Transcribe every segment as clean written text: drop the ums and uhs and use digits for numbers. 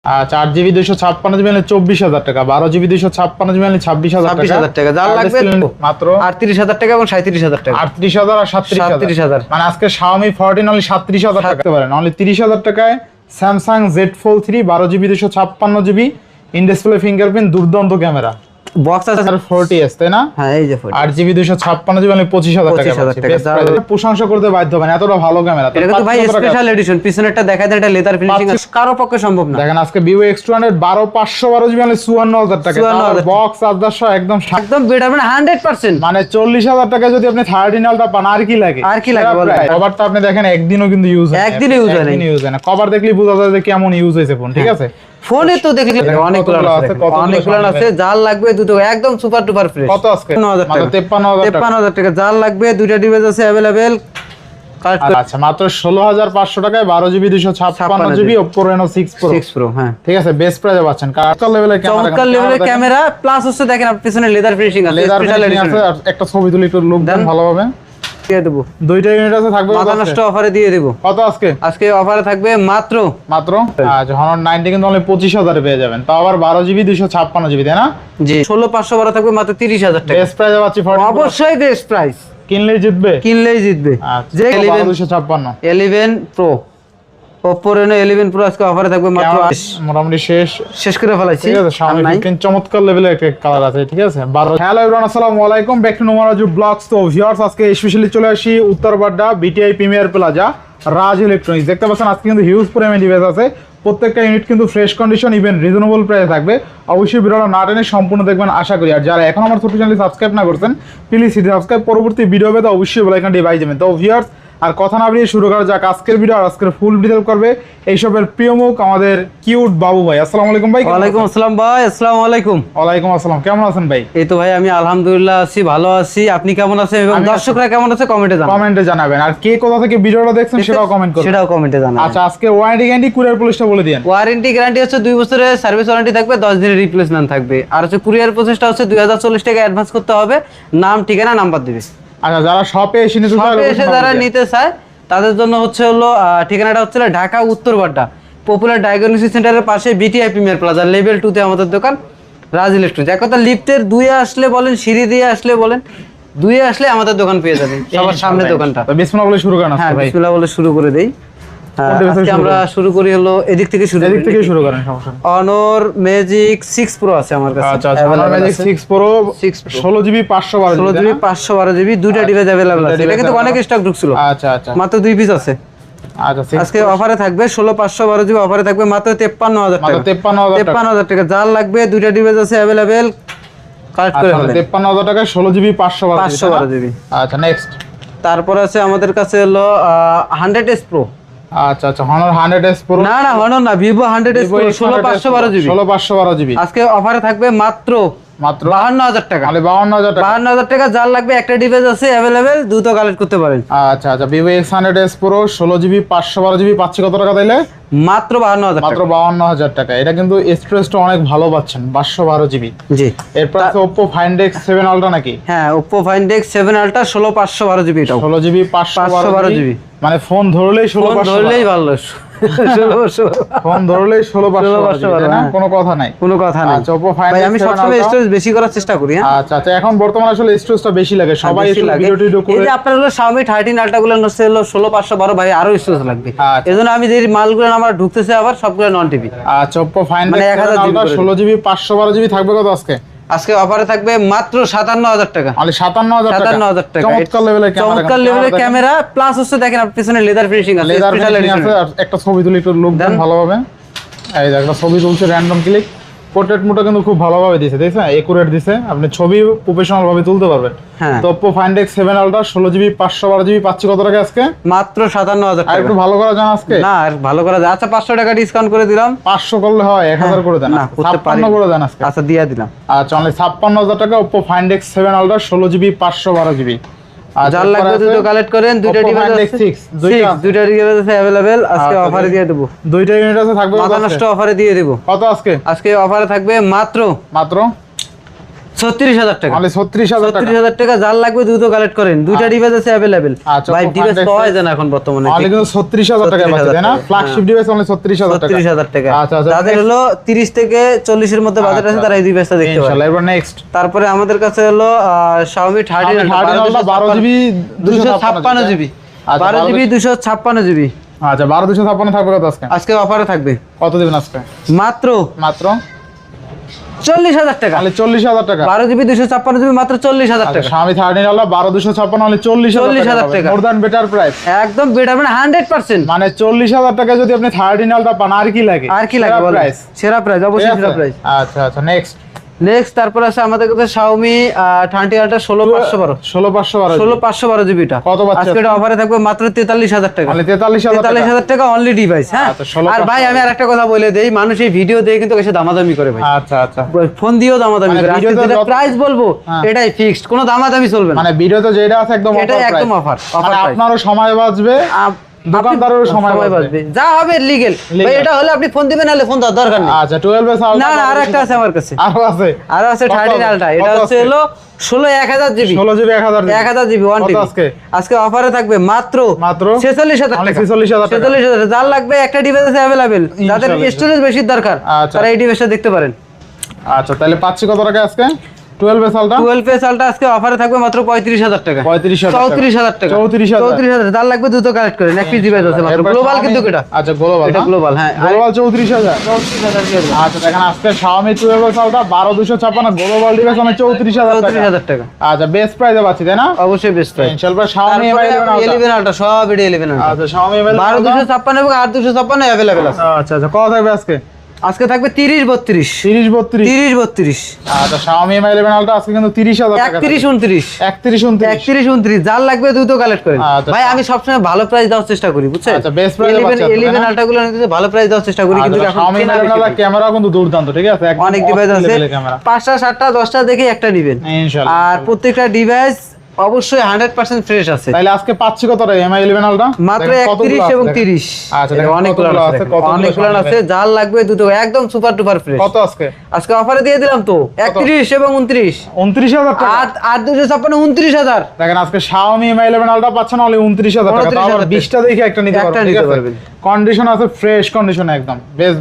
আচ্ছা 8GB 256GB মানে 24000 টাকা, 12GB 256GB মানে 26000 টাকা। যার লাগবে মাত্র 38000 টাকা এবং 37000 টাকা। 38000 আর 37000 মানে আজকে Xiaomi 14 অনলি 37000 টাকা পেতে পারেন। অনলি 30000 টাকায় Samsung Z Fold 3 12GB 256GB in display fingerprint, দুর্দান্ত ক্যামেরা, বক্স আছে 40s তাই না? হ্যাঁ এই যে 40 8GB 256GB মানে 25000 টাকা। 25000 টাকা প্রশংসা করতে বাধ্য হবেন, এতটা ভালো ক্যামেরা। এটা কিন্তু ভাই স্পেশাল এডিশন, পিছনেরটা দেখায় দেয়, এটা লেদার ফিনিশিং আছে, কারো পক্ষে সম্ভব না। দেখেন আজকে Vivo X200 12512GB মানে 54000 টাকা, বক্স চার্জার সহ একদম একদম বেটার মানে 100%, মানে 40000 টাকা যদি আপনি 13 আলটা পান আর কি লাগে? আর কি লাগে বলেন? কভারটা আপনি দেখেন একদিনও কিন্তু ইউজ হয় না, একদিনও ইউজ হয় না। কভার দেখলেই বোঝা যায় যে কেমন ইউজ হয়েছে ফোন, ঠিক আছে? ফোনে তো দেখেন অনেকগুলো আছে, যার লাগবে দুটো একদম সুপার টুপার ফ্রেশ। কত আজকে? মাত্র 53000 টাকা। যার লাগবে দুইটা ডিভাইস আছে अवेलेबल। আচ্ছা মাত্র 16500 টাকায় 12GB 256GB Oppo Reno 6 Pro। হ্যাঁ ঠিক আছে, বেস্ট প্রাইসে পাচ্ছেন। কার লেভেলের ক্যামেরা, চমৎকার লেভেলের ক্যামেরা প্লাস হচ্ছে দেখেন আপনার পিছনে লেদার ফিনিশিং আছে, স্পেশাল এডিশন আছে। একটা ছবি তুলি একটু লুক দেন ভালোভাবে, দিয়ে দেব। দুইটা ইউনিট আছে, থাকবে মাথা নষ্ট অফারে দিয়ে দেব। কত আজকে? আজকে অফারে থাকবে মাত্র আচ্ছা Honor 90 কিন্তু অনলি 25000 এ পেয়ে যাবেন, তাও আবার 12GB 256GB তাই না? জি 16512 থাকবে মাত্র 30000 টাকা। বেস্ট প্রাইসে পাচ্ছি 40। অবশ্যই বেস্ট প্রাইস, কিনলেই জিতবে। যে 11 Pro Oppo Reno 11 Pro আজকে অফারে থাকবে মাত্র মোটামুটি শেষ করে ফেলাইছি। ঠিক আছে, সামনে কিন্তু চমৎকার লেভেলের একটা কালার আছে, ঠিক আছে 12। হ্যালো এভরিওয়ান, আসসালামু আলাইকুম, ব্যাক টু নোমারাজু ব্লগস। তো ভিউয়ার্স আজকে স্পেশালি চলে আসি উত্তরবাড্ডা বিটিআই প্রিমিয়ার প্লাজা রাজ ইলেকট্রনিক্স। দেখতে পাচ্ছেন আজকে কিন্তু হিউজ পরিমাণে ডিভাইস আছে, প্রত্যেকটা ইউনিট কিন্তু ফ্রেশ কন্ডিশন, ইভেন রিজনেবল প্রাইসে থাকবে। অবশ্যই ভিডিওটা না টেনে সম্পূর্ণ দেখবেন আশা করি। আর যারা এখন আমার ছোট চ্যানেল সাবস্ক্রাইব না করছেন প্লিজ সাবস্ক্রাইব, পরবর্তী ভিডিও পেতে অবশ্যই বেল আইকনটি বাজিয়ে দেবেন। তো ভিউয়ার্স আর কথা না বাড়িয়ে শুরু করা যাক আজকের ভিডিও। আর আজকের ফুল ডিটেইল করবে এইসবের প্রিয় মুখ আমাদের কিউট বাবু ভাই। আসসালামু আলাইকুম ভাই। ওয়ালাইকুম আসসালাম ভাই। আসসালামু আলাইকুম। ওয়ালাইকুম আসসালাম, কেমন আছেন ভাই? এই তো ভাই আমি আলহামদুলিল্লাহ আছি, ভালো আছি। আপনি কেমন আছেন এবং দর্শকরা কেমন আছে কমেন্টে জানাবেন। আর কে কোথা থেকে ভিডিওটা দেখছেন সেটাও কমেন্টে জানাবেন। আচ্ছা আজকে ওয়ারেন্টি গ্যারান্টি কুরিয়ার পলিসিটা বলে দিন। ওয়ারেন্টি গ্যারান্টি হচ্ছে 2 বছরের সার্ভিস ওয়ারেন্টি থাকবে, 10 দিনের রিপ্লেসমেন্ট থাকবে। আর হচ্ছে কুরিয়ার প্রসেসটা হচ্ছে 2040 টাকা অ্যাডভান্স করতে হবে, নাম ঠিকানা নাম্বার দিবে। আচ্ছা যারা শপে এসে নিতে চায় তাদের জন্য হচ্ছে হলো ঠিকানাটা হচ্ছে ঢাকা উত্তরবাড্ডা পপুলার ডায়াগনস্টিক সেন্টারের পাশে বিটিআই প্রিমিয়ার প্লাজা লেভেল 2 তে আমাদের দোকান রাজ ইলেকট্রনিক্স। এক কথা লিফটের 2 এ আসলে বলেন, সিঁড়ি দিয়ে আসলে বলেন, 2 এ আসলে আমাদের দোকান পেয়ে যাবেন, সবার সামনে দোকানটা। তো বিসমিল্লাহ বলে শুরু করেন। হ্যাঁ বিসমিল্লাহ বলে শুরু করে দেই। আজকে আমরা শুরু করি হলো এদিক থেকে শুরু করেন, সমস্যা নেই। Honor Magic 6 Pro আছে আমার কাছে। আচ্ছা Honor Magic 6 Pro 16GB 512GB দুইটা ডিভাইস अवेलेबल আছে। এটা কিন্তু অনেক স্টক ঢুকছিল। আচ্ছা মাত্র 2 পিস আছে। আচ্ছা আজকে অফারে থাকবে 16512GB অফারে থাকবে মাত্র 53000 টাকা। 53000 টাকা। যার লাগবে দুইটা ডিভাইস আছে अवेलेबल, কালেক্ট করে ফেলেন। 53000 টাকা 16GB 512GB। আচ্ছা নেক্সট। তারপর আছে আমাদের কাছে হলো 100S Pro। আচ্ছা Honor 100S Pro না Honor না, Vivo 100S Pro 16512GB। 16512GB আজকে অফারে থাকবে মাত্র 52000 টাকা। মানে 52000 টাকা। যার লাগবে একটা ডিভাইস আছে अवेलेबल, দ্রুত কালেক্ট করতে পারেন। আচ্ছা Vivo X100S Pro 16GB 512GB পাচ্ছি কত টাকা তাইলে? মাত্র 52000 টাকা। এটা কিন্তু স্টোরেজটা অনেক ভালো পাচ্ছেন, 512GB। জি। এরপর আছে Oppo Find X7 Ultra নাকি? হ্যাঁ Oppo Find X7 Ultra 16512GB। এটা 16GB 512GB মানে ফোন ধরলেই 16512 ধরলেই ভালো। ফোন ধরলেই 16512 না, কোনো কথা নাই। আচ্ছা Oppo Find ভাই আমি সবসময় স্টোরেজ বেশি করার চেষ্টা করি। হ্যাঁ আচ্ছা এখন বর্তমানে আসলে স্টোরেজটা বেশি লাগে, সবাই ভিডিও করে। এই যে আপনার হলো Xiaomi 13 Ultra গুলো হচ্ছে হলো 16512, ভাই আরো স্টোরেজ লাগবে। এজন্য আমি যে মালগুলো আমার ঢুকতেছে আবার সবগুলো নন টিভি। আচ্ছা Oppo Find X7 Ultra 16GB 512GB থাকবে কত আজকে? আজকে অফারে থাকবে মাত্র 57000 টাকা। মানে 57000 টাকা। চমৎকার লেভেলের ক্যামেরা প্লাস হচ্ছে দেখেন আপনার পিছনে লেদার ফিনিশিং আছে, স্পেশাল এডিশন আছে। একটা ছবি তুলি একটু লুক দেন ভালোভাবে। এই যে একটা ছবি তুলছে র‍্যান্ডম ক্লিক, পোর্ট্রেট মোডটা কিন্তু খুব ভালোভাবে দিয়েছে, দেখছেন একুরেট দিয়েছে, আপনি ছবি প্রফেশনাল ভাবে তুলতে পারবেন। তো Oppo Find X7 Ultra 16GB 512GB পাচ্ছি কত টাকা আজকে? মাত্র 57000 টাকা। আর একটু ভালো করা যান আজকে? না আর ভালো করা যায়। আচ্ছা 500 টাকা ডিসকাউন্ট করে দিলাম। 500 করলে হয়, 1000 করে দেন। 56 করে দেন আজকে। আচ্ছা দিয়া দিলাম। আচ্ছা অনলি 56000 টাকা Oppo Find X7 Ultra 16GB 512GB। যার লাগবে দুটো কালেক্ট করেন, দুইটা ডিভাইস আছে, দুইটা ডিভাইস আছে अवेलेबल। আজকে অফারে দিয়ে দেব। দুইটা ইউনিট আছে, থাকবে মাথা নষ্ট অফারে দিয়ে দেব। কত আজকে? আজকে অফারে থাকবে মাত্র 36,000 টাকা, মানে 36,000 টাকা। 36,000 টাকা। যার লাগবে দ্রুত কালেক্ট করেন, দুইটা ডিভাইস আছে अवेलेबल। আচ্ছা, ভাই খুব ডিভাইস fantastic। পাওয়া যায় না এখন বর্তমানে। অনলি কিন্তু 36,000 টাকা পাচ্ছেন, তাই না? ফ্ল্যাগশিপ ডিভাইস অনলি 36,000 টাকা। 36,000 টাকা। আচ্ছা আচ্ছা, যাদের হলো 30 থেকে 40 এর মধ্যে বাজেট আছে তারা এই ডিভাইসটা দেখতে পারে। ইনশাআল্লাহ। এবার নেক্সট তারপরে আমাদের কাছে হলো Xiaomi 13 12GB 256 GB, 12GB 256 GB. আচ্ছা, 12,256 থাকবে কত আজকে? আজকে অফারে থাকবে কত দিবেন আজকে? মাত্র মাত্র 40,000 টাকা। তাহলে 40,000 টাকা। 12GB 256 জিবি মাত্র 40,000 টাকা। Xiaomi 13 হলো 12,256 অনলি 40,000 টাকা। More than better price. একদম বেটার, মানে 100%। মানে 40,000 টাকা যদি আপনি 13 আলটা পান আর কি লাগে? আর কি লাগে বলেন? সেরা প্রাইস, অবশ্যই সেরা প্রাইস। আচ্ছা আচ্ছা, নেক্সট তারপর আছে আমাদের কাছে Xiaomi 30 Ultra 16512 16512 জিবিটা। কত পাচ্ছেন? আজকে এটা অফারে থাকবে মাত্র 43,000 টাকা। মানে 43,000 টাকা অনলি ডিভাইস। হ্যাঁ, আচ্ছা, 16 আর ভাই আমি আরেকটা কথা বলে দেই, মানুষ এই ভিডিও দেখে কিন্তু এসে দামাদামি করে ভাই। আচ্ছা আচ্ছা, ফোন দিয়েও দামাদামি মানে করে। আজকে ভিডিওতে যেটা যত- প্রাইস বলবো হ্যাঁ। এটাই ফিক্সড, কোনো দামাদামি চলবে না। মানে ভিডিওতে যেটা আছে একদম এটা অফার একদম প্রাইস। অফার মানে প্রাইস। আপনারও সময় বাঁচবে, দোকানদারেরও সময় বাঁচবে। যা হবে লিগ্যাল ভাই, এটা হলে আপনি ফোন দিবেন, নাহলে ফোন দেওয়ার দরকার নেই। আচ্ছা, 12 এর না না, আর একটা আছে আমার কাছে, আরো আছে আরো আছে কত 13 Ultra। এটা কত হচ্ছে আছে? হলো 16 জিবি 1000 জিবি 1 কত টিবি। আজকে? আজকে অফারে থাকবে মাত্র মাত্র 46,000 অনলি টাকা। 46,000 টাকা। 46,000। যার লাগবে একটা ডিভাইস আছে अवेलेबल, যাদের ইনশাআল্লাহ। স্টোরেজ বেশি দরকার আচ্ছা। তারা এই ডিভাইসটা দেখতে পারেন। আচ্ছা, তাহলে পাচ্ছি কত টাকা আজকে? 12 এর সালটা 12 Ultra আজকে অফারে থাকবে মাত্র 35,000 টাকা। 35,000 34,000 টাকা। 34,000 34,000। যার লাগবে দ্রুত কালেক্ট করেন, এক পিস ডিভাইস আছে মাত্র। এরপর গ্লোবাল Xiaomi- কিন্তু এটা, আচ্ছা, গ্লোবাল। এটা গ্লোবাল। হ্যাঁ, গ্লোবাল 34,000। 34,000 দিয়ে আচ্ছা, দেখেন আজকে Xiaomi 12 এর সালটা 12,256 গ্লোবাল ডিভাইস মানে 34,000 টাকা। 34,000 টাকা। আচ্ছা, বেস্ট প্রাইসে পাচ্ছি, তাই না? অবশ্যই বেস্ট প্রাইস। ইনশাআল্লাহ। Xiaomi Mi 11 Ultra। 11 Ultra সব এটা 11 Ultra। আচ্ছা, Xiaomi Mi 11 Ultra। 12,256 এবং 8,256 अवेलेबल আছে। আচ্ছা আচ্ছা, কত থাকবে আজকে? আজকে থাকবে 30-32 30-32। 30-32 আচ্ছা, Xiaomi Mi 11 Ultra আজকে কিন্তু 30,000 টাকা। 31-29 31-29। 31-29। যার লাগবে দ্রুত কালেক্ট করেন। আচ্ছা। ভাই আমি সবসময় ভালো প্রাইস দেওয়ার চেষ্টা করি, বুঝছেন? আচ্ছা, best price এ পাচ্ছেন, 11 তাই না? Ultra গুলো নিতে ভালো প্রাইস দেওয়ার চেষ্টা করি, কিন্তু আচ্ছা, এখন Xiaomi Mi কেনা 11 বেশি Ultra করি। ক্যামেরা কিন্তু দুর্দান্ত, ঠিক আছে? একদম অনেক ডিভাইস আছে, level এর ক্যামেরা। 5টা 7টা 10টা দেখে একটা নেবেন। ইনশাআল্লাহ। আর প্রত্যেকটা ডিভাইস অবশ্যই 100% ফ্রেশ আছে। তাহলে আজকে পাচ্ছি কত টাকা Mi 11 Ultra? মাত্র দেখেন কতগুলো 31 আছে, এবং দেখেন। 30। আচ্ছা, এটা দেখেন অনেকগুলো কতগুলো আছে, আছে, কতগুলো অনেকগুলো Xiaomi আছে। যার লাগবে দ্রুত একদম সুপার টুপার ফ্রেশ। কত আজকে? আজকে অফারে দিয়ে দিলাম তো 31 এবং 29। 29,000 টাকা। 8,256 29,000। দেখেন আজকে Xiaomi Mi 11 Ultra পাচ্ছেন অনলি 29,000 টাকা। তাও আবার 20টা দেখে একটা নিতে একটা পারবেন, ঠিক নিতে আছে? পারবেন। কন্ডিশন আছে, ফ্রেশ কন্ডিশন একদম।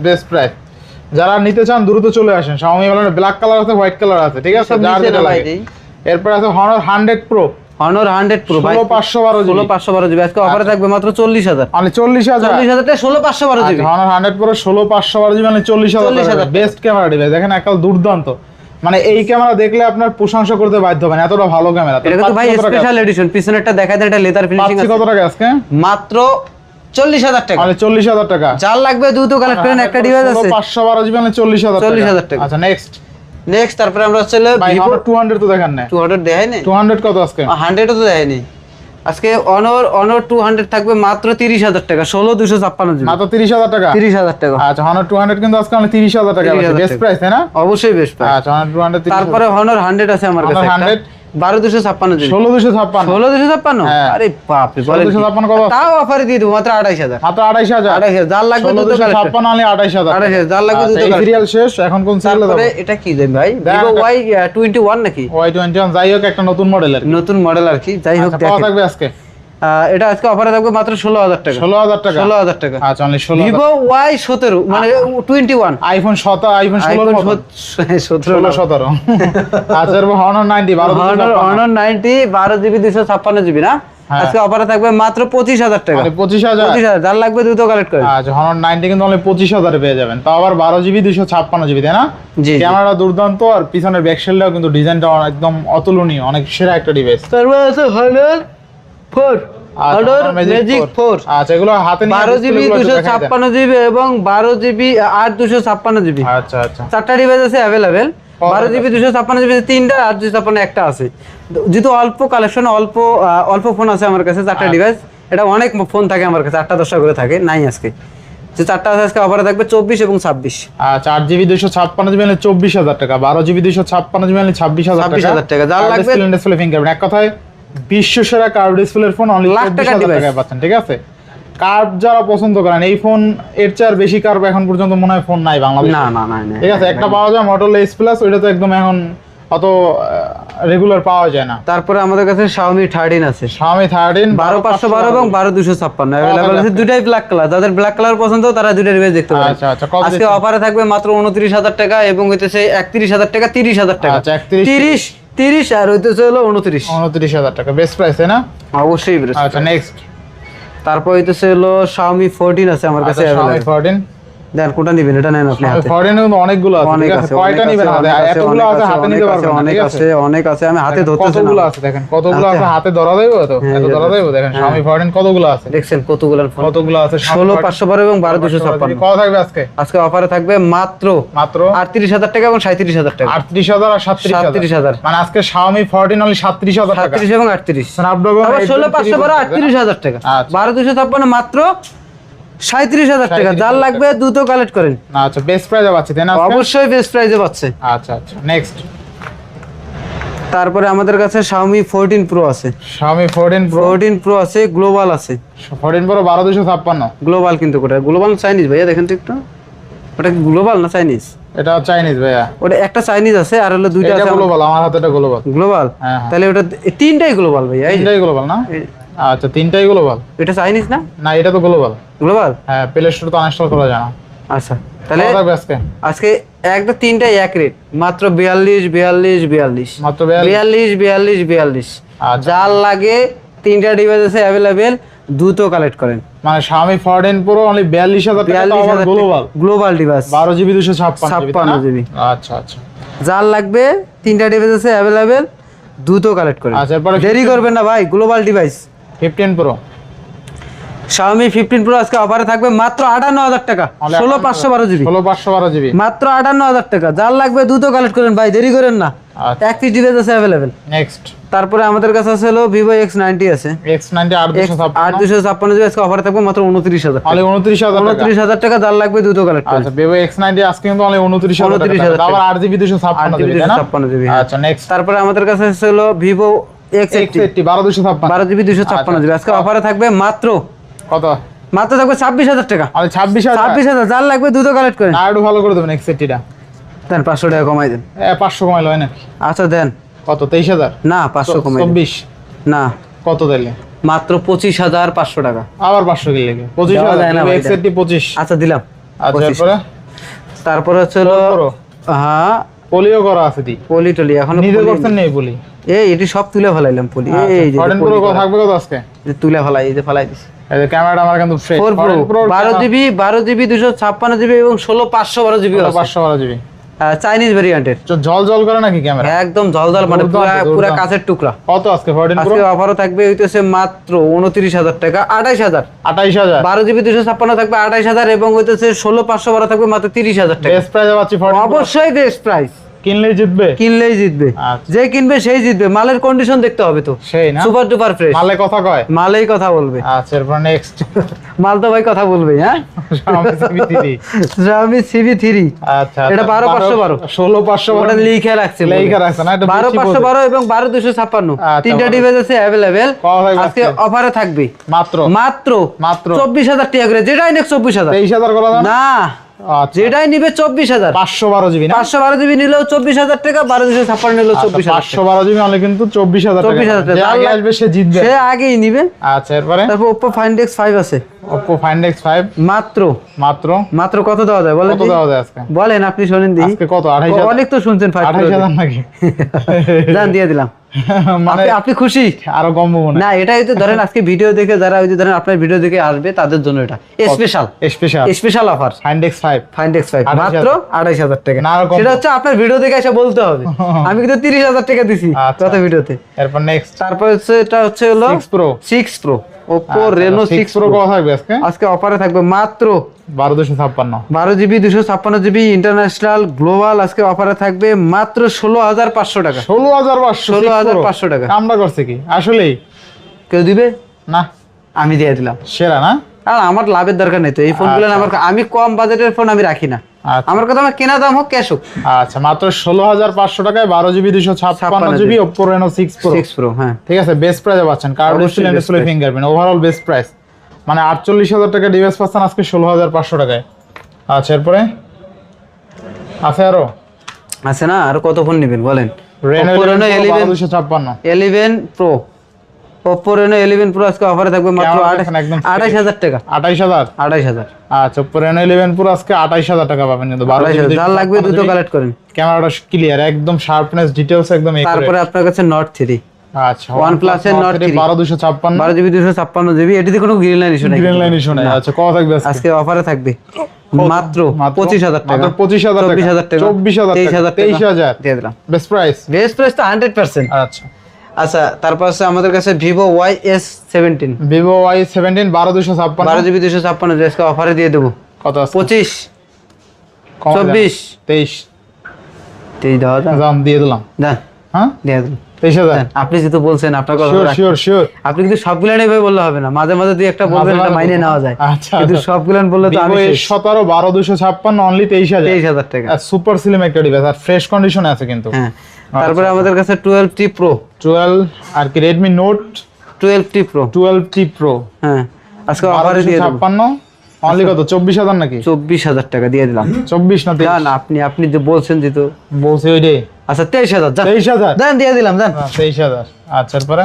Best price. যারা নিতে চান দ্রুত চলে আসেন। Xiaomi Mi ব্ল্যাক কালার আছে, হোয়াইট কালার আছে, ঠিক আছে? সব যার নিচে যেটা নামাই লাগে। দেই। এরপর আছে Honor 100 Pro Honor 100 Pro ভাই 16,512 GB। 16,512 জিবি। আজকে অফারে থাকবে মাত্র 40,000। অনলি 40,000। 40,000 টাকা 16,512 জিবি। Honor 100 Pro 16,512 GB মানে 40,000 40,000 টাকা। বেস্ট ক্যামেরা ডিভাইস, দেখেন একাল দুর্দান্ত। মানে এই ক্যামেরা দেখলে আপনার প্রশংসা করতে বাধ্য হবেন, এতটা ভালো ক্যামেরা। এটা কিন্তু ভাই স্পেশাল এডিশন, পিছনেরটা দেখায় দেন, এটা লেদার ফিনিশিং পাচ্ছি আছে। কত টাকা আজকে? মাত্র 40,000 টাকা। মানে 40,000 টাকা। যার লাগবে দ্রুত কালেক্ট করেন, একটা ডিভাইস আছে 512 GB মানে 40,000 40,000 টাকা। আচ্ছা, নেক্সট তারপরে আমরা হচ্ছে ভাই Vivo Honor 200 তো দেখেন না। 200 দেখাই নাই, 200 কত আজকে? 100 তো দেয়নি। আজকে Honor 200 থাকবে মাত্র 30,000 টাকা। 16,256 জিবি মাত্র 30,000 টাকা। 30,000 টাকা। আচ্ছা, Honor 200 কিন্তু আজকে অনলি 30,000 টাকা। 30,000 বেস্ট টাকা। প্রাইস, তাই না? অবশ্যই বেস্ট প্রাইস। আচ্ছা, Honor 200 30,000। তারপরে Honor 100 আছে আমার কাছে, Honor একটা 100 12,256 জিবি। 16,256। 16,256? হ্যাঁ। আরে বাপ রে, বলেন কি? 16,256 কত? তাও অফারে দিয়ে দেবো মাত্র 28,000। মাত্র 28,000। 28,000। যার লাগবে দ্রুত কালেক্ট 16,256 অনলি 28,000। 28,000। যার লাগবে দ্রুত কালেক্ট। সিরিয়াল শেষ, এখন কোন সিরিয়ালে তারপরে যাব? এটা কি দেন ভাই? দেখ, Vivo Y21 নাকি? Y21 যাই হোক, একটা নতুন মডেলের। নতুন মডেল আর কি, যাই হোক আচ্ছা, কত দেখেন। থাকবে আজকে? এটা আজকে অফারে থাকবে মাত্র 16,000 টাকা। 16,000 টাকা। 16,000 টাকা। আচ্ছা, অনলি 16,000। Vivo Y17 মানে 21। আইফোন 17, আইফোন 16 iPhone মতো। 17 না। 17। আচ্ছা, এরপর Honor 90 Honor 90 12 জিবি 256 জিবি না? হ্যাঁ। আজকে অফারে থাকবে মাত্র 25,000 টাকা। মানে 25,000। 25,000। যার লাগবে দ্রুত কালেক্ট করেন। আচ্ছা, Honor 90 কিন্তু অনলি 25,000 এ পেয়ে যাবেন। তাও আবার 12 জিবি 256 জিবি, তাই না? জি, জি। ক্যামেরা দুর্দান্ত, আর পিছনের ব্যাকশেলটাও কিন্তু ডিজাইনটা একদম অতুলনীয়, অনেক সেরা একটা ডিভাইস। তারপরে আছে Honor 4 Honor Magic 4 আচ্ছা, এগুলো হাতে নিয়ে 12 জিবি display গুলো একটু দেখাই দেন। 256 জিবি এবং 12 জিবি 8,256 জিবি। আচ্ছা আচ্ছা। চারটা ডিভাইস আছে अवेलेबल। 12 জিবি 256 জিবি তিনটা, 8,256 একটা আছে। যেহেতু অল্প কালেকশন, অল্প ফোন আছে আমার কাছে, চারটা ডিভাইস। এটা অনেক ফোন থাকে আমার কাছে, 8টা 10টা করে থাকে, নাই আজকে যে চারটা আছে। আজকে অফারে থাকবে 24 এবং 26। আচ্ছা, 8 জিবি 256 জিবি মানে 24,000 টাকা, 12 জিবি 256 জিবি মানে 26,000 টাকা। 26,000 টাকা। যার লাগবে ডিসপ্লে ফিঙ্গারপ্রিন্ট, এক কথায় বিশ্ব সেরা কার্ভ ডিসপ্লের ফোন অনলি লাখ টাকার 24,000 device। টাকায় পাচ্ছেন, ঠিক আছে? কার্ভ যারা পছন্দ করেন, এই ফোন এর চেয়ে আর বেশি কার্ভ এখন পর্যন্ত মনে হয় ফোন নাই বাংলাদেশে। না না না না। ঠিক আছে, একটা পাওয়া যায় Motorola S Plus, ওইটা তো একদম এখন অত রেগুলার পাওয়া যায় না। তারপরে আমাদের কাছে Xiaomi 13 আছে, Xiaomi 13 12512 এবং 12256 अवेलेबल আছে, দুটাই ব্ল্যাক কালার। যাদের ব্ল্যাক কালার পছন্দ তারা দুইটা ডিভাইস দেখতে পারেন। আচ্ছা আচ্ছা, কত আজকে অফারে থাকবে মাত্র 29000 টাকা এবং হইতেছে 31000 টাকা, 30000 টাকা। আচ্ছা 31 30 আর হইতেছে হলো 29 টাকা বেস্ট প্রাইস তাই না? অবশ্যই বেশ। আচ্ছা নেক্সট, তারপর হইতেছে হলো Xiaomi 14 আছে আমার কাছে Xiaomi अवेलेबल। 14 দেন কোনটা নেবেন, এটা নেন আপনি হাতে। 14 এর মধ্যে অনেকগুলো আছে, অনেক ঠিক আছে, আছে? কয়টা নেবেন হাতে? এতগুলো আছে, হাতে নিতে পারবেন না, অনেক ঠিক আছে, আছে? অনেক আছে, আমি হাতে ধরতেছি না। কতগুলো আছে দেখেন, কতগুলো আছে, হাতে ধরা দেব তো? এত ধরা দেব দেখেন, Xiaomi 14 কতগুলো আছে দেখছেন কতগুলো ফোন, কতগুলো আছে? 16512 এবং 12256। কত থাকবে আজকে? আজকে অফারে থাকবে মাত্র মাত্র 38000 টাকা এবং 37000 টাকা। 38000 আর 37000, মানে আজকে Xiaomi 14 only 37000 টাকা। 37 এবং 38 Snapdragon তারপর 16512 38000 টাকা, আচ্ছা। 12256 মাত্র 37000 টাকা। যার লাগবে দ্রুত কালেক্ট করেন। না আচ্ছা, বেস্ট প্রাইসে পাচ্ছি তাই না আজকে? অবশ্যই বেস্ট প্রাইসে পাচ্ছে। আচ্ছা আচ্ছা নেক্সট, তারপরে আমাদের কাছে Xiaomi 14 Pro আছে, Xiaomi 14 Pro 14 Pro আছে, গ্লোবাল আছে। 14 Pro 12256, গ্লোবাল কিন্তু কোটা গ্লোবাল চাইনিজ ভাইয়া, দেখেন তো একটু, ওটা কি গ্লোবাল না চাইনিজ? এটা চাইনিজ ভাইয়া, ওটা একটা চাইনিজ আছে আর হলো দুইটা এটা আছে গ্লোবাল, আমার হাতে এটা গ্লোবাল। গ্লোবাল। হ্যাঁ, হ্যাঁ। তাহলে ওটা তিনটাই গ্লোবাল ভাইয়া। এই যে, তিনটাই গ্লোবাল না? আচ্ছা তিনটাই গ্লোবাল। এটা চাইনিজ না? না এটা তো গ্লোবাল। গ্লোবাল, হ্যাঁ, প্লে স্টোর তো আনইনস্টল করা যায় না। আচ্ছা তাহলে কত থাকবে আজকে? আজকে একটা তিনটাই এক রেট, মাত্র 42 মাত্র 42। আচ্ছা। যার লাগে তিনটা ডিভাইস আছে অ্যাভেলেবেল, দ্রুত কালেক্ট করেন। মানে Xiaomi 14 Pro only 42000 টাকা, তাও আবার global. Global device 12GB 256GB। আচ্ছা আচ্ছা যার লাগবে তিনটা ডিভাইস আছে অ্যাভেলেবেল, দ্রুত কালেক্ট করেন। আচ্ছা, এরপরে দেরি করবেন না ভাই, global device 15 Pro Xiaomi 15 Pro আজকে অফারে থাকবে মাত্র 58000 টাকা, 16512GB, 16512GB মাত্র 58000 টাকা। যার লাগবে দ্রুত কালেক্ট করেন ভাই, দেরি করেন না। আচ্ছা। এক পিস ডিভাইস আছে অ্যাভেলেবেল। নেক্সট, তারপরে আমাদের কাছে আছে হলো Vivo X90 আছে, X90 8256 8256 আজকে অফারে থাকবে মাত্র 29000 টাকা, only 29000 টাকা। 29000 টাকা। যার লাগবে দ্রুত কালেক্ট করেন। আচ্ছা, Vivo X90 আজকে কিন্তু only 29000 টাকা, 29000 তাও আবার 8GB 256GB তাই না? 8GB। আচ্ছা নেক্সট, তারপরে আমাদের কাছে আছে হলো Vivo X80 X80 12256 12GB 256GB আজকে অফারে থাকবে মাত্র কত? মাত্র থাকবে 26000 টাকা, only 26000। 26000। যার লাগবে দ্রুত কালেক্ট করেন। না একটু ভালো করে দেবেন X80 টা। দেন 500 টাকা কমাই দেন। 500 কমাইলো হয় নাকি? আচ্ছা দেন। কত? 23000? না 500 কমাই দেন। 24? না কত তাইলে? মাত্র 25500 টাকা। আবার 500 কি লাগে? দেওয়া যায় না 25000 ভাই, X80 25। আচ্ছা দিলাম। আচ্ছা 25। এরপরে তারপরে হচ্ছে হলো হ্যাঁ পলিও করা আছে দি, পলি টলি এখনো নিজে পলি করছেন নেই পলি? এই এটি সব তুলে ফেলাইলাম পলি। এই যে 14 Pro কত থাকবে কত আজকে? যে তুলে ফেলাই, এই যে ফেলাই দিছি। এই যে ক্যামেরাটা আমার কিন্তু ফ্রেশ 4 Pro 12GB 256GB এবং 16512GB আছে, 512GB। চাইনিজ ভেরিয়েন্টের। জল জল করে নাকি ক্যামেরা? একদম ঝলঝল, মানে পুরা কাঁচের টুকরা। কত আজকে 14 Pro? আজকে অফারও থাকবে হইতেছে মাত্র 29000 টাকা, 28000। 28000। 12GB 256 থাকবে 28000 এবং হইতেছে 16512 থাকবে মাত্র 30000 টাকা। বেস্ট প্রাইসে পাচ্ছি 14 Pro। অবশ্যই বেস্ট প্রাইস, কিনলেই জিতবে। কিনলেই জিতবে। আচ্ছা। যে কিনবে সেই জিতবে। মালের কন্ডিশন দেখতে হবে তো, সেই না? Super duper fresh. মালে কথা কয়? মালেই কথা বলবে। আচ্ছা এরপর নেক্সট, মাল তো ভাই কথা বলবে। হ্যাঁ Xiaomi CV3। আচ্ছা এটা 12512 16512 ওটা লিখে রাখছে, লিখে রাখছে না? এটা 12512 এবং 12256 আচ্ছা, তিনটা ডিভাইস আছে अवेलेबल। কত থাকবে আজকে আজকে? অফারে থাকবে মাত্র মাত্র মাত্র 24000 টাকা করে, যেটাই নেক 24000। 23000 করা দাও না? না আচ্ছা যেটাই নিবে 24000। 512GB না? 512GB নিলেও 24000 টাকা, 12256 নিলেও 24000 টাকা। 512GB মানে কিন্তু 24000 টাকা। 24000 টাকা। যে আগে আসবে সে জিতবে। সে আগেই নিবে। আচ্ছা এরপরে তারপর Oppo Find X5 আছে, Oppo Find X5 মাত্র মাত্র মাত্র কত দেওয়া যায় বলেন? কত দেওয়া যায় আজকে? বলেন আপনি, শোনেন দিই। আজকে কত? 28000? অনেক তো শুনছেন 28000 নাকি? জান দিয়ে দিলাম। মানে আপনি খুশি? আরো কম মনে না এটাই তো ধরেন আজকে ভিডিও দেখে যারা ওই যে ধরেন আপনার ভিডিও দেখে আসবে তাদের জন্য এটা special special special offer. Find X5 Find X5 28,000 মাত্র 28000 টাকা। না, আরো কম। সেটা হচ্ছে আপনার ভিডিও দেখে এসে বলতে হবে। আমি কিন্তু 30000 টাকা দিছি আচ্ছা। গত ভিডিওতে। এরপর নেক্সট তারপর হচ্ছে এটা হচ্ছে হলো 6 Pro 6 Pro Oppo Reno 6 Pro Pro কত থাকবে আজকে? আজকে অফারে থাকবে মাত্র 12256 12GB 256GB ইন্টারন্যাশনাল গ্লোবাল। আজকে অফারে থাকবে মাত্র 16500 টাকা। 16500 16500 টাকা। কামড়া করছে কি আসলেই? কেউ দিবে না আমি দিয়ে দিলাম। সেরা না? আর আমার লাভের দরকার নেই তো, এই ফোনগুলো আমি কম বাজেটের ফোন আমি রাখি না। আচ্ছা। আমার কথা আমার কেনা দাম হোক ক্যাশ হোক। আচ্ছা মাত্র 16500 টাকায় 12GB 256GB Oppo Reno 6 Pro। 6 Pro হ্যাঁ ঠিক আছে, বেস্ট প্রাইসে পাচ্ছেন। কার্ড অবশ্যই display best display price। Fingerprint overall best price, মানে 48000 টাকা ডিভাইস পাচ্ছেন আজকে 16500 টাকায়। আচ্ছা এরপরে আছে আরো আছে না? আর কত ফোন নেবেন বলেন? Reno Oppo Reno 11 1256 11 Pro, Oppo Reno 11 Pro আজকে অফারে থাকবে মাত্র কেমন দেখেন, একদম 28000 টাকা। 28000। 28000 আচ্ছা, Oppo Reno 11 Pro আজকে 28000 টাকা পাবেন কিন্তু 28000 যার লাগবে দ্রুত কালেক্ট করেন। ক্যামেরাটা ক্লিয়ার, একদম শার্পনেস, ডিটেইলস একদম accurate। তারপরে আপনার কাছে Note 3, আচ্ছা, OnePlus এর Note 3 12256 12GB 256GB, এটিতে কোনো গ্রিন লাইন ইস্যু নাই। গ্রিন লাইন ইস্যু নাই। আচ্ছা, কত থাকবে আজকে? আজকে অফারে থাকবে মাত্র 25000 টাকা। মাত্র 25000 টাকা, 24000 টাকা, 24000 টাকা, 23000 দিয়ে দিলাম। Best price. বেস্ট প্রাইস তো 100%। আচ্ছা, আচ্ছা, তারপর আছে আমাদের কাছে Vivo YS17, Vivo Y17 12256 12GB 256, আজকে অফারে দিয়ে দেবো কত আছে? 25, কম দেন। 24, 23 23 দেওয়া যায়? দাম দিয়ে দিলাম। দেন, হ্যাঁ, দিয়ে দিলাম। 23000। দেন, আপনি যেহেতু বলছেন আপনার কথা শিওর রাখি। Sure sure. আপনি কিন্তু সবগুলো নেবে বললে হবে না, মাঝে মাঝে দুই একটা বলবেন, মাঝে এটা মাঝে মাইনে বলবো। নেওয়া যায়। আচ্ছা, কিন্তু আচ্ছা। সবগুলো বললে তো আমি Vivo শেষ। S17 12256 only 23000। 23000 টাকা। সুপার স্লিম একটা ডিভাইস, আর ফ্রেশ কন্ডিশনে আছে কিন্তু। হ্যাঁ, তারপরে আমাদের কাছে 12T Pro, 12 আর কি Redmi Note 12T Pro, 12T Pro হ্যাঁ আজকে অফারে দিয়ে দেবো 1256 অনলি কত? 24000 নাকি? 24000 টাকা দিয়ে দিলাম। 24 না 23? না, আপনি যে বলছেন যেহেতু, বলছি ওইটাই। আচ্ছা 23000 যান। 23000। দেন, দিয়ে দিলাম, দেন। 23000। আচ্ছা, এরপরে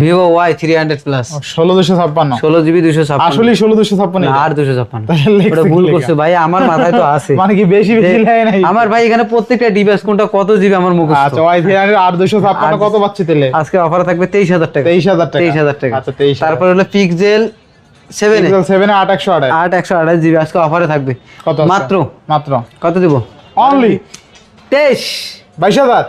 Vivo Y300 Plus, 16256। 16GB 256, আসলে 16256 না, আর 256। তাহলে লেখছে ওটা ভুল কি লেখা? করছে ভাই, আমার মাথায় তো আছে। মানে কি বেশি বেশি লাগে নাই? আমার ভাই এখানে প্রত্যেকটা ডিভাইস কোনটা কত জিবি আমার মুখস্থ। আচ্ছা, Y300 8256 কত পাচ্ছি তাহলে? আজকে অফারে থাকবে 23000 টাকা। 23000 টাকা। 23000 টাকা। আচ্ছা, 23000। তারপর হলো Pixel 7 Pixel 7 এ 8128 128GB আজকে অফারে থাকবে কত আছে? মাত্র মাত্র কত দিব? অনলি 23 22000।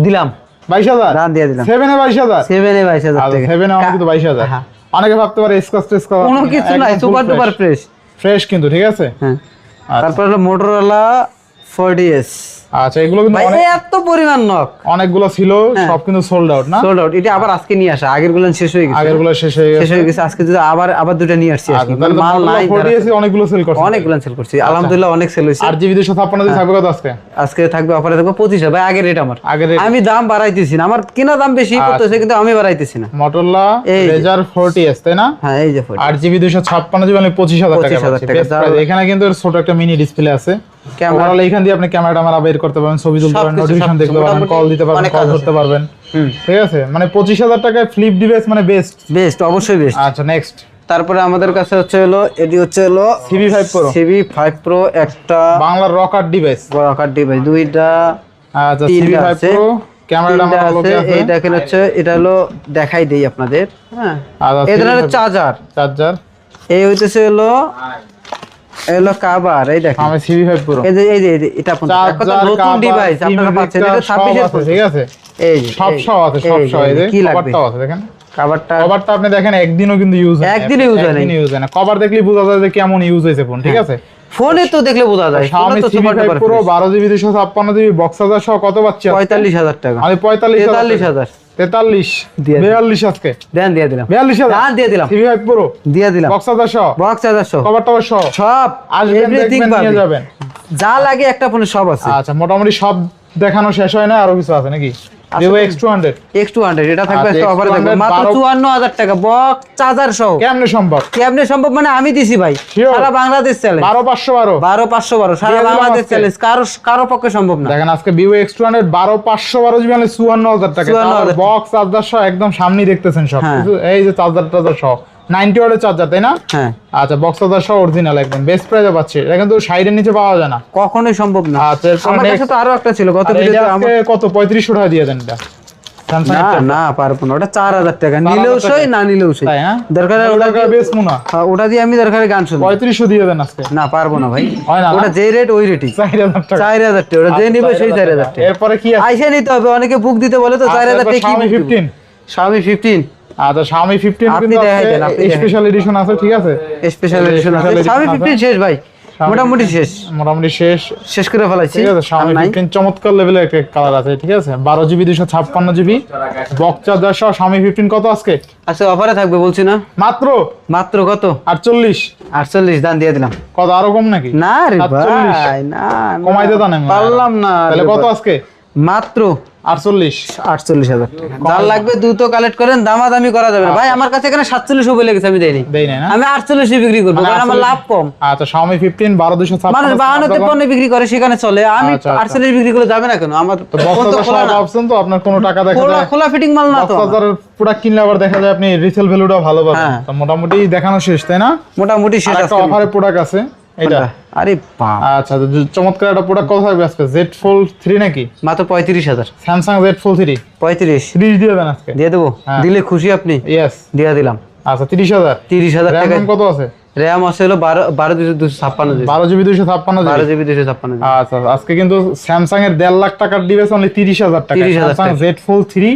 দিলাম, 22000 রান দিয়ে দিলাম। 7 এ 22000। 7 এ 22000 আচ্ছা, টাকা। 7 এ অনলি কিন্তু 22000। হ্যাঁ। অনেকে ভাবতে পারে স্কচ টেস্কচ কোনো কিছু নাই, সুপার ডুপার ফ্রেশ। ফ্রেশ কিন্তু, ঠিক আছে। হ্যাঁ, আচ্ছা। তারপর হলো Motorola 40s। আচ্ছা, এগুলো কিন্তু ভাই অনেক এত পরিমাণ নক অনেকগুলো ছিল, সব কিন্তু সোল্ড আউট না? Sold out. এটা আবার আজকে নিয়ে আসা, আগের গুলো শেষ হয়ে গেছে। আগের গুলো শেষ হয়ে শেষ গেছে। হয়ে গেছে, আজকে যদি আবার দুটো নিয়ে আসছি। আচ্ছা, তাহলে মাল নাই, 40 অনেকগুলো সেল করছে। অনেকগুলো সেল করছি আলহামদুলিল্লাহ, অনেক সেল হয়েছে। 8GB 256 দিয়ে থাকবে কত আজকে? আজকে থাকবে অফারে থাকবে 25। ভাই আগের রেট আমার, আগের rate? আমি দাম বাড়াইতেছি না, আমার কেনা দাম বেশি পড়তেছে কিন্তু আমি বাড়াইতেছি না। Motorola এই যে। Razr 40s, তাই না? হ্যাঁ, এই যে 8GB 256 মানে 25000 টাকা 25,000 পাচ্ছি। টাকা। Best price। এখানে কিন্তু এর ছোট একটা মিনি ডিসপ্লে আছে। ক্যামেরা ওভারঅল এখান দিয়ে আপনি ক্যামেরাটা আমরা বের করতে পারবেন, ছবি তুলতে পারবেন, সবকিছু, নোটিফিকেশন দেখতে পারবেন, মোটামুটি কল দিতে পারবেন, অনেক কল কাজ ধরতে আছে। পারবেন। ঠিক আছে, মানে 25000 টাকায় ফ্লিপ ডিভাইস মানে বেস্ট। বেস্ট, অবশ্যই বেস্ট। আচ্ছা, নেক্সট তারপরে আমাদের কাছে হচ্ছে হলো এটি হচ্ছে হলো CV5 Pro, CV5 Pro, একটা বাংলার রকার ডিভাইস। বড় আকার ডিভাইস, দুইটা আচ্ছা, তিনটা CV5 আছে, Pro ক্যামেরাটা তিনটা আমার লোকে আছে। এই দেখেন হচ্ছে, এটা হলো দেখাই দেই আপনাদের। হ্যাঁ, আচ্ছা, এটা হলো CV5 চার্জার, চার্জার। এই হইতেছে হলো কাভার, এই দেখেন। আমি CV5 Pro এই যে এটা আপনাদের এক কথা চার্জার, নতুন ডিভাইস আপনারা পাচ্ছেন, এটা 26 এর ঠিক আছে, এই যে সব সব আছে, সব এই যে, সব। এই যে কি লাগবে? কভারটাও আছে, দেখেন কাভারটা। কভারটা আপনি দেখেন একদিনও কিন্তু ইউজ হয় না। একদিনও use হয় নাই। একদিনও ইউজ হয় না। কভার দেখলেই বোঝা যায় যে কেমন ইউজ হয়েছে ফোন, ঠিক আছে। ফোনে তো দেখলে বোঝা যায়, Xiaomi ফোনে তো super CV5 duper Pro fresh. 12GB 256GB box charger সহ কত পাচ্ছি আজকে? 45000 টাকা। আমি 45000 43000 43 দিয়ে দিন। 42 আজকে দেন, দিয়ে দিলাম। 42000 দান দিয়ে দিলাম, CV5 Pro দিয়ে দিলাম। বক্স চার্জার সহ বক্স চার্জার সহ কভার টভার সহ সব আসবেন, এভরিথিং দেখবেন, নিয়ে পাবে, যাবেন। যা লাগে একটা ফোনে সব আছে। আচ্ছা, মোটামুটি সব দেখানো শেষ হয় না, আরো কিছু আছে নাকি? Vivo X200 X200 এটা থাকবে আচ্ছা, একটা অফারে থাকবে X200 মাত্র 54000 টাকা, বক্স চার্জার সহ। কেমনে সম্ভব? কেমনে সম্ভব মানে আমি দিছি ভাই, Sure? সারা বাংলাদেশ চলে। 12512 12512 সারা দিয়ে দিলাম বাংলাদেশ আজকে। চলে, কারো পক্ষে সম্ভব না। দেখেন আজকে Vivo X200 12512 জিবি মানে 54000 টাকা। 54,000 বক্স চার্জার সহ একদম সামনেই দেখতেছেন সব হ্যাঁ। কিছু। এই যে চার্জার সহ 90 ওয়াটের চার্জার, তাই না? হ্যাঁ, আচ্ছা, বক্স চার্জার সহ অরিজিনাল একদম বেস্ট প্রাইসে পাচ্ছি। এটা কিন্তু 60 এর নিচে পাওয়া যায় না। কখনোই সম্ভব না। আচ্ছা, এরপর আমার কাছে next। তো আরো একটা ছিল গত আর এইটা ভিডিওতে আজকে কত? 3500 টাকা দিয়ে দেন এটা। Samsung না এর না পারবো না, ওটা 4000 টাকা, 4000 নিলেও টাকা। সই না নিলেও সই। তাই, হ্যাঁ? দরকার হয় ওটা দিয়ে, বেশ মুনা ওটা দিয়ে আমি দরকারে গান শুনবো। 3500 দিয়ে দেন আজকে। না পারবো না ভাই, হয় না, না? ওটা যে রেট ওই রেটই, 4000 টাকা। 4000 টাকা। ওটা যে নিবে সেই 4000 টাকা। এরপরে কি আছে? আইসা নিতে হবে, অনেকে বুক দিতে বলে তো 4000 টাকা। কি Xiaomi book দিব? 15 Xiaomi 15 আচ্ছা, Xiaomi 15 আপনি কিন্তু দেখাই দেন, আপনি দেখাই। স্পেশাল এডিশন আছে, ঠিক আছে। স্পেশাল এডিশন আছে। Special Xiaomi edition 15 শেষ ভাই, মোটামুটি শেষ মোটামুটি শেষ করে ফেলাইছি। ঠিক আছে। আর Xiaomi নাই। 15 চমৎকার লেভেলের একটা কালার আছে, ঠিক আছে। 12GB 256GB বক্স চার্জার সহ Xiaomi 15 কত আজকে? আচ্ছা অফারে থাকবে বলছি না, মাত্র মাত্র কত? 48। 48 দান দিয়ে দিলাম। কত আরো কম নাকি? না রে 48 ভাই, না কমাইতে দাও না, পারলাম না। তাহলে কত আজকে? মাত্র 48,000 টাকা। যার লাগবে দ্রুত কালেক্ট করেন, দামাদামি করা যাবে না। ভাই আমার কাছে এখানে 47 বলে গেছে, আমি দেইনি। দেই না, না? আমি 48 বিক্রি করবো, মানে কারণ আমার 48 লাভ কম। আচ্ছা, Xiaomi 15 12256 মানুষ 52 বিক্রি করে, সেখানে চলে। আমি আচ্ছা, 48 বিক্রি করে যাবে না কেন? আমার তো বক্স ফোন তো খোলা না। অপশন তো আপনার কোনো টাকা দেখা যায় খোলা ফিটিং মাল না তো আমার। বক্স প্রোডাক্ট কিনলে আবার দেখা যায় আপনি রিসেল ভ্যালুটা ভালো পাবেন। হ্যাঁ। তো মোটামুটি দেখানো শেষ, তাই না? মোটামুটি শেষ একটা আজকে। অফারের প্রোডাক্ট আছে এটা। আরে বাপ, আচ্ছা, তো চমৎকার একটা প্রোডাক্ট কত থাকবে আজকে? Z Fold 3 নাকি? মাত্র 35,000। Samsung Z Fold 3 35 30 দিয়ে দেন আজকে। দিয়ে দেবো? হ্যাঁ। দিলে খুশি আপনি? ইয়েস। দিয়ে দিলাম। আচ্ছা, 30,000 30,000 টাকা। RAM কত আছে? র্যাম আছে হলো 12,256 GB. 12 GB 256 12 GB। GB 256 GB. আচ্ছা, আজকে কিন্তু স্যামসাং এর 1.5 লাখ টাকার ডিভাইস অনলি 30,000 টাকা। 30,000 Samsung টাকা। Z Fold 3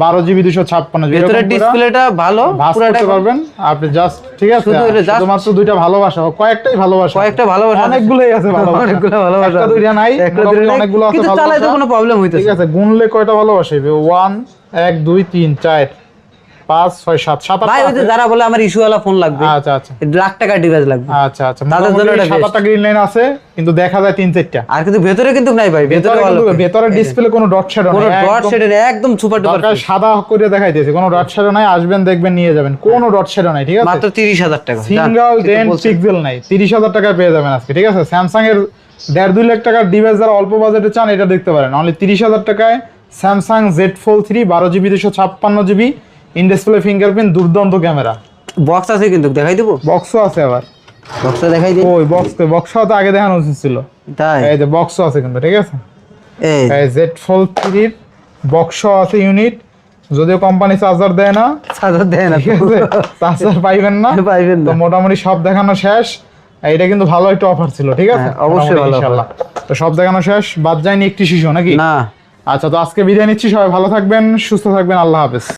12 GB 256 GB। ভেতরের ডিসপ্লেটা ভালো, ভাস পুরাটা করতে পারবেন আপনি, জাস্ট ঠিক আছে। শুধু এটা just- শুধুমাত্র দুইটা ভালোবাসা, কয়েকটাই ভালোবাসা, কয়েকটা ভালোবাসা আছে। অনেকগুলোই আছে ভালোবাসা। অনেকগুলো ভালোবাসা একটা আছে। দুইটা নাই, একটা মোটামুটি দুইটা নাই, অনেকগুলো আছে কিন্তু চালাইতে ভালোবাসা। কোনো প্রবলেম ঠিক হইতেছে। আছে, গুনলে কয়টা ভালোবাসা হইবে? 1 1 2 3 4 5 6 7 7 ভাই ওই যে যারা বলে আমার ইস্যুওয়ালা ফোন লাগবে, আচ্ছা আচ্ছা লাখ টাকার ডিভাইস লাগবে, আচ্ছা আচ্ছা, তাদের জন্য এটা best। 7-8টা গ্রিন লাইন আছে, কিন্তু দেখা যায় 3-4টা। আর কিন্তু ভেতরে কিন্তু নাই ভাই, ভেতরে ভালো। ভেতরে ডিসপ্লে কোনো ডট শ্যাডো কোনো নাই, ডট শেড নেই, একদম সুপার ডুপার। দরকার সাদা করে দেখাইতেছে, কোনো ডট শ্যাডো নাই। আসবেন দেখবেন নিয়ে যাবেন, কোনো ডট শ্যাডো নাই। ঠিক আছে, মাত্র 30,000 টাকা। সিঙ্গেল ডেন্ট পিক্সেল নাই, 30,000 টাকায় পেয়ে যাবেন আজকে। ঠিক আছে, স্যামসাং এর 1.5-2 লাখ টাকার ডিভাইস যারা অল্প বাজেটে চান, এটা দেখতে পারেন। অনলি 30,000 টাকায় Samsung Z Fold 3 12 GB 256 GB, in display fingerprint, দুর্দান্ত ক্যামেরা। বক্স আছে কিন্তু, দেখাই দেবো? বক্সও আছে আবার। বক্সটা দেখাই দিই। ওই বক্সও তো আগে দেখানো উচিত ছিল। তাই এই যে বক্সও আছে কিন্তু, ঠিক আছে। এই এই Z Fold 3 এর বক্সও আছে ইউনিট, যদিও কোম্পানি চার্জার দেয় না, চার্জার দেয় না, ঠিক আছে, চার্জার পাইবেন না। পাইবেন তো না। মোটামুটি সব দেখানো শেষ। এটা কিন্তু ভালো একটা অফার ছিল, ঠিক আছে। হ্যাঁ, অবশ্যই মোটামুটি ভালো offer। ইনশাআল্লাহ। তো সব দেখানো শেষ, বাদ যায়নি একটি শিশু নাকি? না। আচ্ছা, তো আজকে বিদায় নিচ্ছি, সবাই ভালো থাকবেন, সুস্থ থাকবেন, আল্লাহ হাফেজ।